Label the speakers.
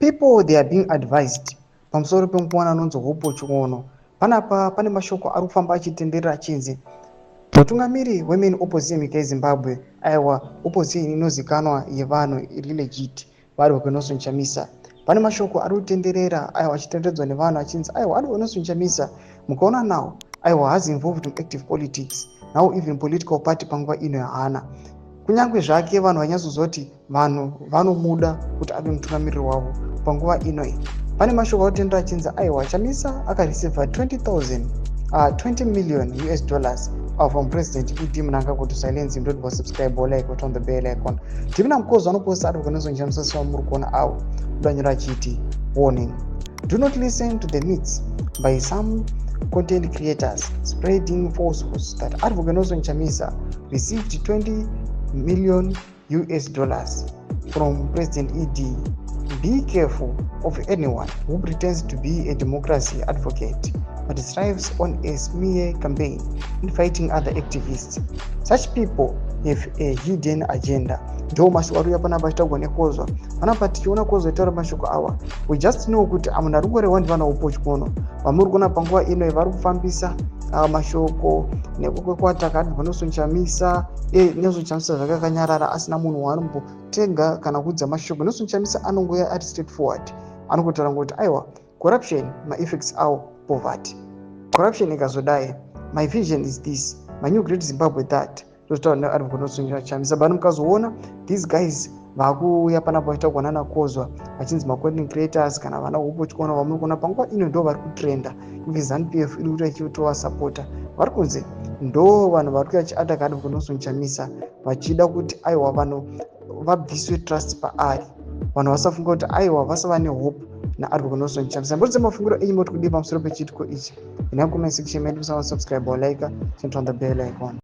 Speaker 1: People they are being advised pamusoro pemukuwana anonzi Hope Chiono. Panapa pane mashoko ari kufamba achitenderera achinzi mutungamiri wemain opposition munyika yeZimbabwe, aiwa opposition inozikanwa yevanhu iri legit, vari Nelson Chamisa. Pane mashoko ari kutenderera aiwa achitenderedzwa nevanhu achinzi aiwa ari Nelson Chamisa mukaona nawo aiwa has involved in active politics, now even political party panguva ino yaana. Kunyange zvake vanhu vanyatsozoti vanhu vanomuda kuti ave mutungamiriri wavo panguva ino iyi. Pane mashoko akutendera achinzi aiwa Chamisa akareceiva 20 million US dollars from President ED Munanga to silence him. Don't subscribe or like or turn the bell icon. Tivina mkozo anoposta ari kuganizwa Chamisa swa muri kuona awo kudanyira chiti warning. Do not listen to the myths by some content creators spreading falsehoods that Advocate Nelson Chamisa received 20 million US dollars from President ED. Be careful of anyone who pretends to be a democracy advocate but strives on a smear campaign in fighting other activists. Such people have a hidden agenda. Ndo mashoko ari panapa achitagwa nekozwa. Panapa tichiona kozwa itaura mashoko awa. We just know kuti amuna rungore wandi vana Hope Chiono. Vamuri kuona panguva ino vari kufambisa mashoko nekukwataka Advocate Nelson Chamisa. Nelson Chamisa zvakakanyarara asina munhu waanombotenga kana kudza mashoko. Nelson Chamisa anongoya ari straightforward. Anokotaura ngoti aiwa corruption ma-effects awo poverty. Corruption ikazodai, my vision is this, my new great Zimbabwe that. Totaura Advocate Nelson Chamisa. Bani mukazoona these guys vakuuya panapa vachitagwa nana kozwa vachinzi ma-content creators kana vana Hope Chiono vamuri kuona panguva ino ndo vari kutrenda. Ivi ZANU-PF iri kuti ichitova vari kunzi ndo vanhu vari kuya chiataka Advocate Nelson Chamisa vachida kuti aiwa vanhu vabviswe trust paari, vanhu vasafunga kuti aiwa vasava nehope naAdvocate Nelson Chamisa. Mbudzi mafungiro enyu moti kudii pamusoro pechitiko ichi? In the comment section, make sure to subscribe or like and turn the bell icon.